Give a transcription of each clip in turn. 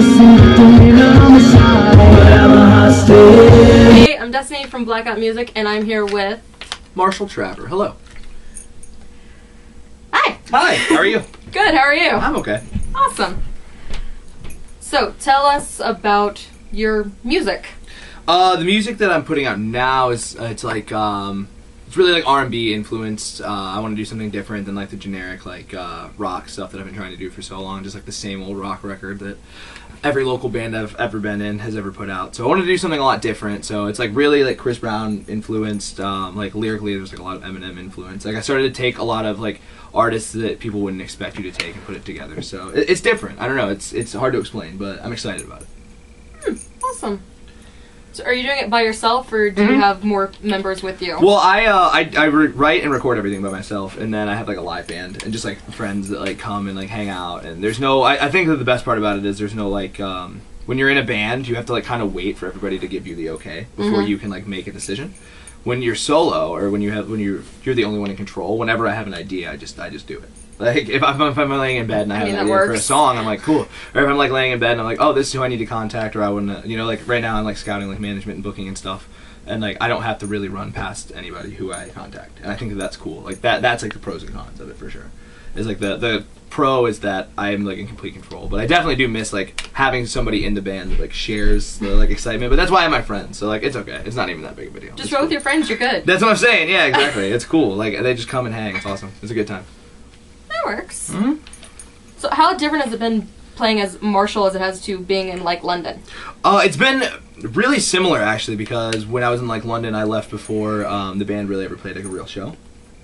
Hey, I'm Destiny from Blackout Music, and I'm here with Marshall Traver. Hello. Hi. Hi. How are you? Good. How are you? I'm okay. Awesome. So, tell us about your music. The music that I'm putting out now is it's really like R&B influenced. I want to do something different than like the generic like rock stuff that I've been trying to do for so long. Just like the same old rock record that every local band I've ever been in has ever put out. So I wanted to do something a lot different. So it's like really like Chris Brown influenced. Like lyrically, there's like a lot of Eminem influence. Like I started to take a lot of like artists that people wouldn't expect you to take and put it together. So it's different. I don't know. It's hard to explain, but I'm excited about it. Awesome. So are you doing it by yourself, or do you have more members with you? Well, I write and record everything by myself, and then I have like a live band and just like friends that like come and like hang out. And there's no, I think that the best part about it is there's no like when you're in a band, you have to like kind of wait for everybody to give you the okay before you can like make a decision. When you're solo or when you're the only one in control, whenever I have an idea, I just do it. Like if I'm laying in bed and I have an idea for a song, I'm like cool. Or if I'm like laying in bed and I'm like, oh, this is who I need to contact, or I wouldn't, you know, like right now I'm like scouting like management and booking and stuff, and like I don't have to really run past anybody who I contact, and I think that that's cool. Like that's like the pros and cons of it for sure. Is like the pro is that I'm like in complete control, but I definitely do miss like having somebody in the band that like shares the like excitement. But that's why I'm my friends, so like it's okay. It's not even that big of a deal. Just roll with your friends, you're good. That's what I'm saying. Yeah, exactly. It's cool. Like they just come and hang. It's awesome. It's a good time. That works. So how different has it been playing as Marshall as it has to being in like London? It's been really similar actually, because when I was in like London, I left before the band really ever played like a real show.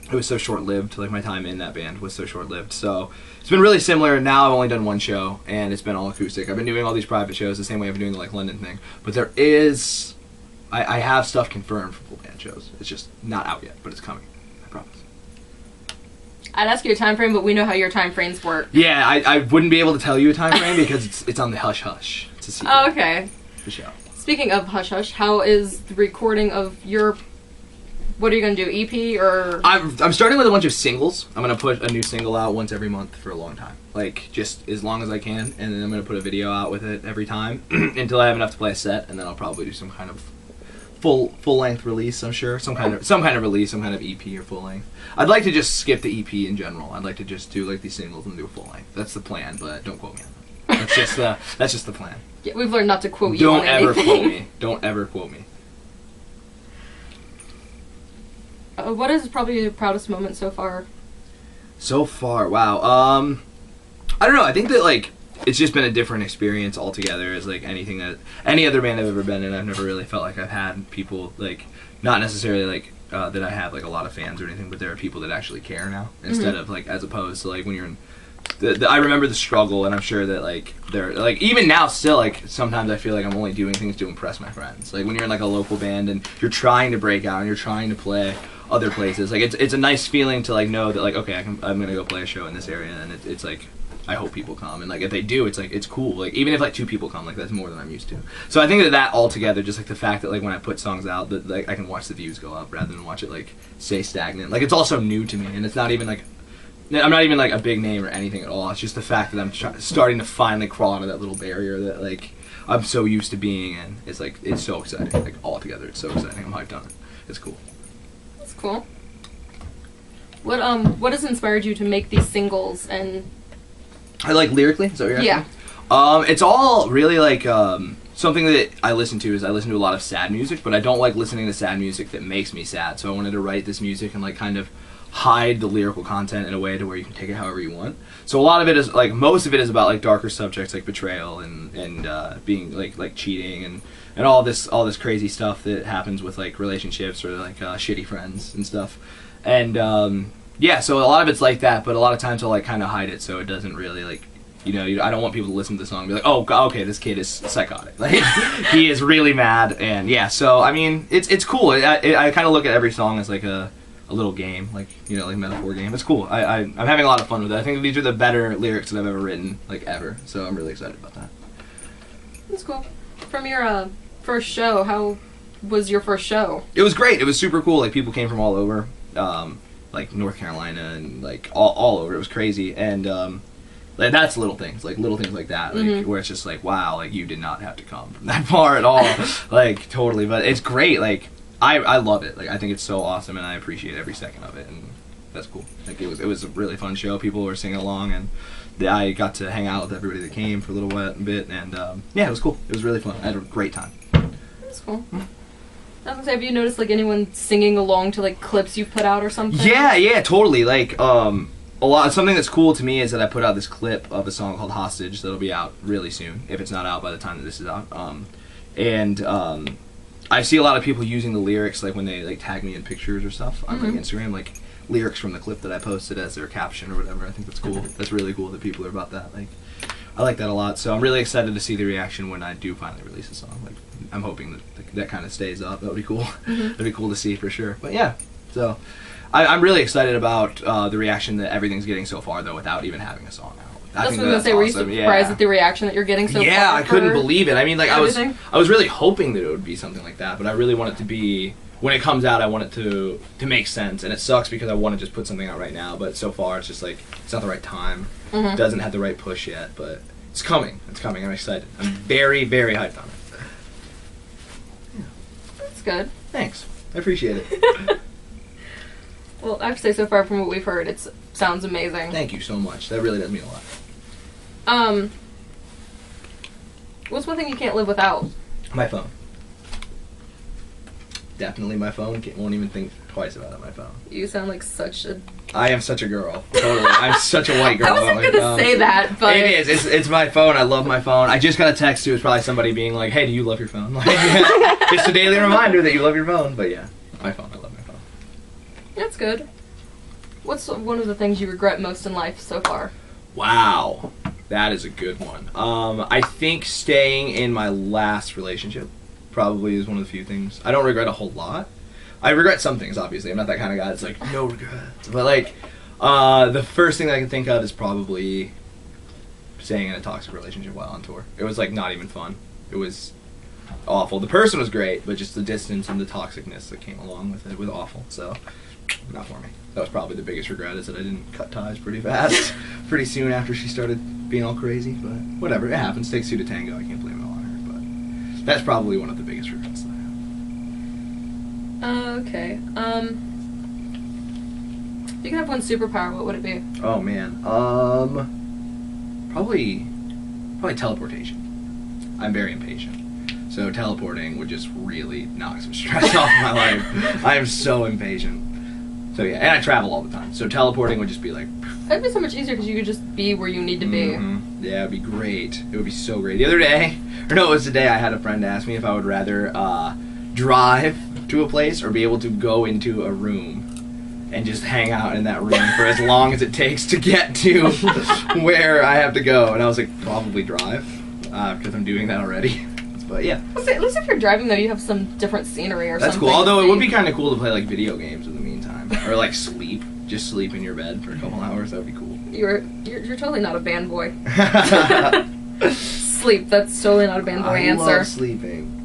It was so short-lived. Like my time in that band was so short-lived. So it's been really similar. Now I've only done one show, and it's been all acoustic. I've been doing all these private shows the same way I've been doing the like London thing. But there is, I have stuff confirmed for full band shows. It's just not out yet, but it's coming. I promise. I'd ask you a time frame, but we know how your time frames work. Yeah, I wouldn't be able to tell you a time frame because it's on the hush hush. It's a secret. Oh, okay. The show. Speaking of hush hush, how is the recording of your? What are you gonna do? EP or? I'm starting with a bunch of singles. I'm gonna put a new single out once every month for a long time, like just as long as I can, and then I'm gonna put a video out with it every time until I have enough to play a set, and then I'll probably do some kind of full length release. I'm sure some kind of release, some kind of EP or full length. I'd like to just skip the EP in general. I'd like to just do like these singles and do a full length. That's the plan, but don't quote me on that. That's just the plan. Yeah, we've learned not to quote you on anything. Don't ever quote me. Don't ever quote me. What is probably your proudest moment so far? So far, wow. I don't know. I think that like it's just been a different experience altogether. As like anything that any other band I've ever been in, I've never really felt like I've had people like not necessarily like that I have like a lot of fans or anything, but there are people that actually care now instead of like as opposed to like when you're in. I remember the struggle, and I'm sure that like they're like even now still like sometimes I feel like I'm only doing things to impress my friends. Like when you're in like a local band and you're trying to break out and you're trying to play other places, like it's a nice feeling to like know that like okay I'm gonna go play a show in this area, and it's like I hope people come, and like if they do, it's like it's cool. Like even if like 2 people come, like that's more than I'm used to. So I think that all together, just like the fact that like when I put songs out, that like I can watch the views go up rather than watch it like stay stagnant. Like it's also new to me, and it's not even like. I'm not even like a big name or anything at all. It's just the fact that I'm starting to finally crawl out of that little barrier that like I'm so used to being in. It's like it's so exciting. Like all together, it's so exciting. I'm hyped on it. It's cool. That's cool. What has inspired you to make these singles and? I like lyrically. Is that what you're asking? Yeah. It's all really like something that I listen to is I listen to a lot of sad music, but I don't like listening to sad music that makes me sad. So I wanted to write this music and like kind of hide the lyrical content in a way to where you can take it however you want. So a lot of it is like most of it is about like darker subjects like betrayal and being like cheating and all this crazy stuff that happens with like relationships or like shitty friends and stuff. And yeah, so a lot of it's like that, but a lot of times I'll like kind of hide it so it doesn't really like I don't want people to listen to the song and be like, oh, okay, this kid is psychotic. Like, he is really mad, and yeah. So I mean, it's cool. I kind of look at every song as like a little game, like like metaphor game. It's cool. I'm having a lot of fun with it. I think these are the better lyrics that I've ever written, like ever. So I'm really excited about that. That's cool. From your first show, how was your first show? It was great. It was super cool. Like people came from all over, like North Carolina and like all over. It was crazy, and Like, that's little things like that, like, where it's just like, wow, like, you did not have to come from that far at all. Like, totally. But it's great. Like, I love it. Like, I think it's so awesome, and I appreciate every second of it, and that's cool. Like, it was a really fun show. People were singing along, and I got to hang out with everybody that came for a little bit, and yeah, it was cool. It was really fun. I had a great time. That's cool. I was gonna say, have you noticed, like, anyone singing along to, like, clips you've put out or something? Yeah, totally. Like, something that's cool to me is that I put out this clip of a song called Hostage that'll be out really soon, if it's not out by the time that this is out. I see a lot of people using the lyrics, like, when they, like, tag me in pictures or stuff on, like, Instagram, like, lyrics from the clip that I posted as their caption or whatever. I think that's cool. That's really cool that people are about that. Like, I like that a lot. So I'm really excited to see the reaction when I do finally release a song. Like, I'm hoping that kind of stays up. That would be cool. That'd be cool to see for sure. But yeah, so I'm really excited about the reaction that everything's getting so far, though, without even having a song out. That's what I was gonna say. Were you surprised at the reaction that you're getting so far? Yeah, I couldn't believe it. I mean, like, I was really hoping that it would be something like that, but I really want it to be, when it comes out, I want it to make sense. And it sucks because I want to just put something out right now, but so far it's just like, it's not the right time. It doesn't have the right push yet, but it's coming. It's coming. I'm excited. I'm very, very hyped on it. Yeah. That's good. Thanks. I appreciate it. Well, I have to say, so far from what we've heard, it sounds amazing. Thank you so much. That really does mean a lot. What's one thing you can't live without? My phone. Definitely my phone. Won't even think twice about it. My phone. You sound like such a... I am such a girl. Totally. I'm such a white girl. I wasn't gonna say that, but... It is. It's my phone. I love my phone. I just got a text too. It's probably somebody being like, hey, do you love your phone? Like, it's a daily reminder that you love your phone. But yeah, my phone. I love my phone. That's good. What's one of the things you regret most in life so far? Wow. That is a good one. I think staying in my last relationship probably is one of the few things. I don't regret a whole lot. I regret some things, obviously. I'm not that kind of guy that's like, no regrets. But, like, the first thing that I can think of is probably staying in a toxic relationship while on tour. It was, like, not even fun. It was awful. The person was great, but just the distance and the toxicness that came along with it was awful. So, not for me. That was probably the biggest regret, is that I didn't cut ties pretty fast, pretty soon after she started being all crazy. But whatever, it happens. Takes two to tango. I can't blame it all on her. But that's probably one of the biggest regrets that I have. Okay. If you could have one superpower, what would it be? Oh man. Probably teleportation. I'm very impatient. So teleporting would just really knock some stress off my life. I am so impatient. So yeah, and I travel all the time. So teleporting would just be like... That'd be so much easier because you could just be where you need to be. Yeah, it'd be great. It would be so great. The other day, or no, it was the day I had a friend ask me if I would rather drive to a place or be able to go into a room and just hang out in that room for as long as it takes to get to where I have to go. And I was like, probably drive, because I'm doing that already. But yeah. At least if you're driving, though, you have some different scenery or something. That's cool. Although it would be kind of cool to play like video games in the meantime, or like sleep. Just sleep in your bed for a couple hours. That would be cool. You're totally not a band boy. Sleep. That's totally not a band boy answer. I love sleeping.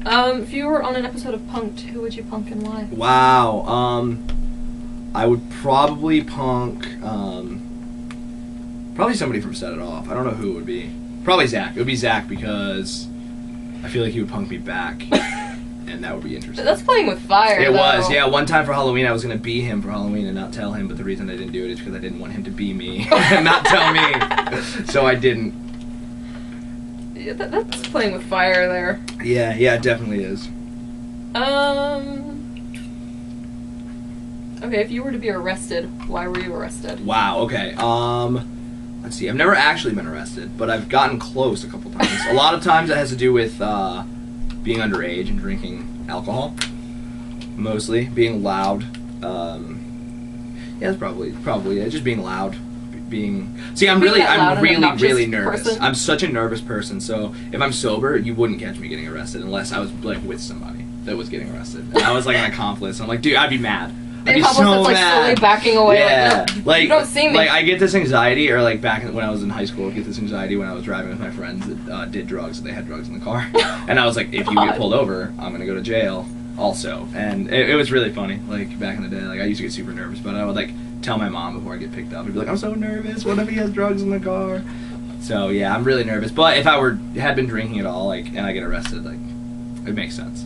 If you were on an episode of Punk'd, who would you punk and why? Wow. I would probably punk. Probably somebody from Set It Off. I don't know who it would be. Probably Zach. It would be Zach because I feel like he would punk me back, and that would be interesting. That's playing with fire. It was, yeah. One time for Halloween, I was gonna be him for Halloween and not tell him, but the reason I didn't do it is because I didn't want him to be me and not tell me, so I didn't. Yeah, that's playing with fire there. Yeah, it definitely is. Okay, if you were to be arrested, why were you arrested? Wow. Okay. Let's see. I've never actually been arrested, but I've gotten close a couple times. A lot of times it has to do with being underage and drinking alcohol. Mostly being loud. Yeah, that's probably it. Just being loud. I'm really nervous. Person? I'm such a nervous person. So if I'm sober, you wouldn't catch me getting arrested unless I was like with somebody that was getting arrested. And I was like an accomplice. I'm like, dude, I'd be mad. I'd be so like mad. slowly backing away. Yeah. Like, no, you don't see me. Like I get this anxiety, or like back when I was in high school, I get this anxiety when I was driving with my friends that did drugs and they had drugs in the car, and I was like, if you get pulled over, I'm gonna go to jail also. And it was really funny. Like back in the day, like I used to get super nervous, but I would like tell my mom before I get picked up. I'd be like, I'm so nervous. What if he has drugs in the car? So yeah, I'm really nervous. But if I had been drinking at all, like, and I get arrested, like, it makes sense.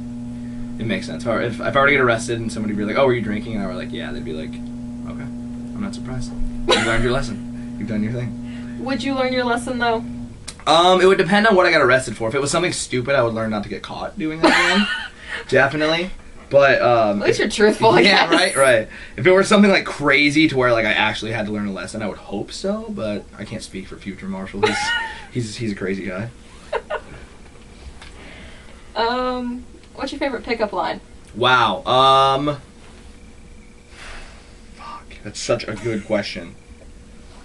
It makes sense. If I were to get arrested and somebody would be like, oh, were you drinking? And I were like, yeah, they'd be like, okay, I'm not surprised. You learned your lesson. You've done your thing. Would you learn your lesson though? It would depend on what I got arrested for. If it was something stupid, I would learn not to get caught doing that again. Definitely. But at least you're truthful, I guess. Yeah, right. If it were something like crazy to where like I actually had to learn a lesson, I would hope so. But I can't speak for future Marshall. He's a crazy guy. What's your favorite pickup line? Wow. Fuck. That's such a good question.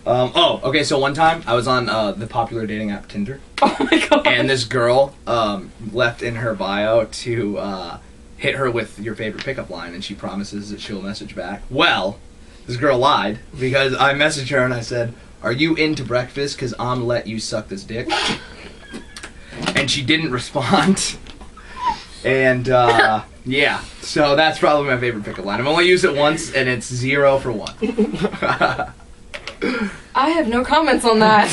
Okay, so one time I was on the popular dating app Tinder. Oh my god. And this girl left in her bio to hit her with your favorite pickup line, and she promises that she'll message back. Well, this girl lied, because I messaged her and I said, are you into breakfast? Because I'm let you suck this dick. And she didn't respond. And yeah, so that's probably my favorite pickup line. I've only used it once, and it's 0 for 1. I have no comments on that.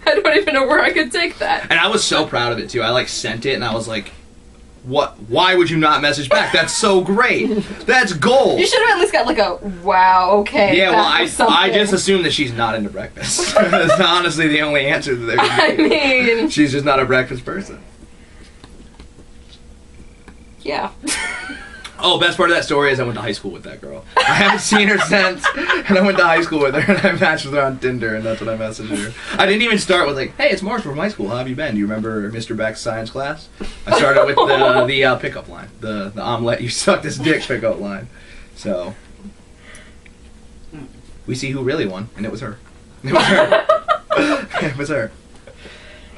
I don't even know where I could take that. And I was so proud of it too. I like sent it and I was like, what? Why would you not message back? That's so great. That's gold. You should have at least got like a wow, okay. Yeah, well, I just assumed that she's not into breakfast. That's honestly the only answer that they would I mean, she's just not a breakfast person. Yeah. Oh, best part of that story is I went to high school with that girl. I haven't seen her since, and I went to high school with her, and I matched with her on Tinder, and that's what I messaged her. I didn't even start with like, hey, it's Marshall from high school. How have you been? Do you remember Mr. Beck's science class? I started with the pickup line, the I'm let you suck this dick pickup line. So we see who really won, and it was her. It was her. It was her.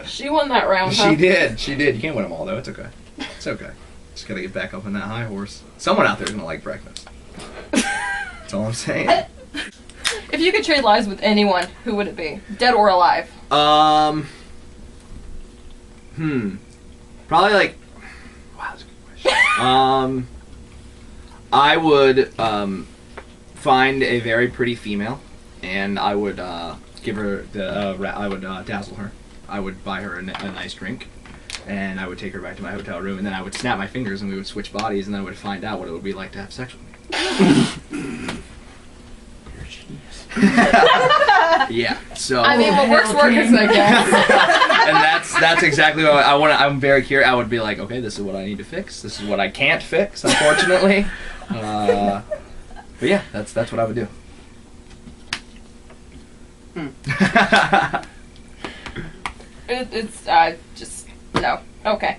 She won that round, huh? She did. She did. You can't win them all, though. It's okay. It's okay. Just gotta get back up on that high horse. Someone out there's gonna like breakfast. That's all I'm saying. If you could trade lives with anyone, who would it be? Dead or alive? Probably like. Wow, that's a good question. I would find a very pretty female, and I would give her the. I would dazzle her. I would buy her a nice drink. And I would take her back to my hotel room, and then I would snap my fingers, and we would switch bodies, and then I would find out what it would be like to have sex with me. You're a genius. Yeah. So. I mean, what works, I guess. And that's exactly what I want. I'm very curious. I would be like, okay, this is what I need to fix. This is what I can't fix, unfortunately. But yeah, that's what I would do. It's just no. Okay.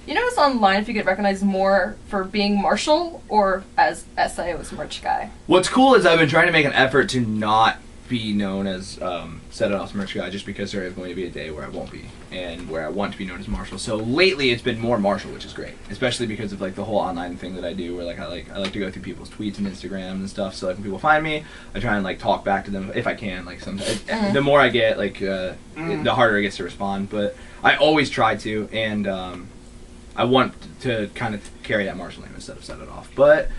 You notice online if you get recognized more for being Marshall or as SIO's merch guy? What's cool is I've been trying to make an effort to not be known as Set It Off's merch guy, just because there is going to be a day where I won't be, and where I want to be known as Marshall. So lately it's been more Marshall, which is great, especially because of like the whole online thing that I do, where like I like to go through people's tweets and Instagrams and stuff. So like when people find me, I try and like talk back to them if I can. Like sometimes the more I get, like the harder it gets to respond. But I always try to, and I want to kind of carry that Marshall name instead of Set It Off, but.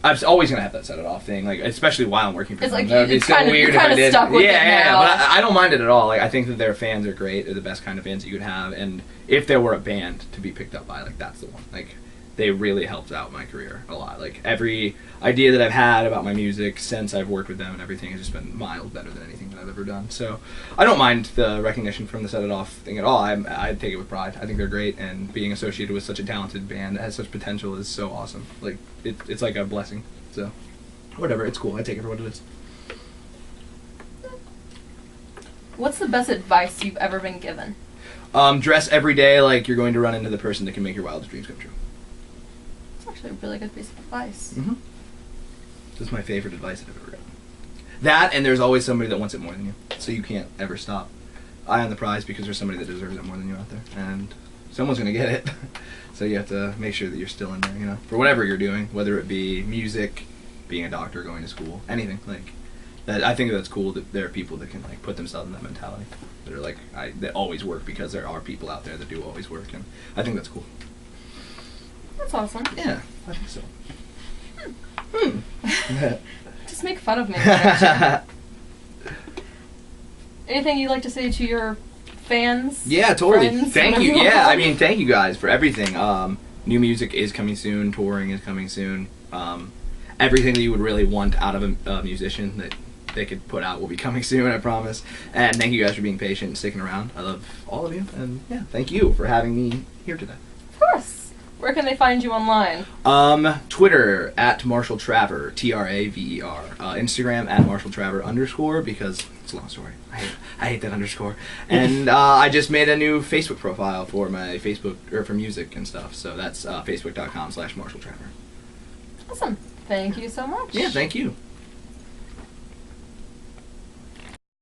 I'm always gonna have that Set It Off thing, like especially while I'm working for them. Like that would be so weird if I did. Stuck with it now. But I don't mind it at all. Like I think that their fans are great. They're the best kind of fans that you could have, and if there were a band to be picked up by, like that's the one. Like they really helped out my career a lot. Like every idea that I've had about my music since I've worked with them and everything has just been miles better than anything that I've ever done. So I don't mind the recognition from the Set It Off thing at all. I take it with pride. I think they're great, and being associated with such a talented band that has such potential is so awesome. Like it's like a blessing. So. Whatever, it's cool. I take it for what it is. What's the best advice you've ever been given? Dress every day like you're going to run into the person that can make your wildest dreams come true. That's actually a really good piece of advice. Mm-hmm. That's my favorite advice I've ever gotten. That, and there's always somebody that wants it more than you, so you can't ever stop. Eye on the prize, because there's somebody that deserves it more than you out there, and someone's going to get it. So you have to make sure that you're still in there, you know, for whatever you're doing, whether it be music, being a doctor, going to school, anything like that. I think that's cool that there are people that can like put themselves in that mentality. That are like that always work, because there are people out there that do always work, and I think that's cool. That's awesome. Yeah, I think so. Just make fun of me. Anything you'd like to say to your fans? Yeah, totally. Friends, Thank you. whatever Yeah, want? I mean, thank you guys for everything. New music is coming soon. Touring is coming soon. Everything that you would really want out of a musician that they could put out will be coming soon, I promise. And thank you guys for being patient and sticking around. I love all of you. And yeah, thank you for having me here today. Of course. Where can they find you online? Twitter at Marshall Traver, Traver. Instagram at Marshall Traver _ because it's a long story. I hate that underscore. And I just made a new Facebook profile for my Facebook or for music and stuff. So that's facebook.com/Marshall Traver. Awesome. Thank you so much. Yeah, thank you.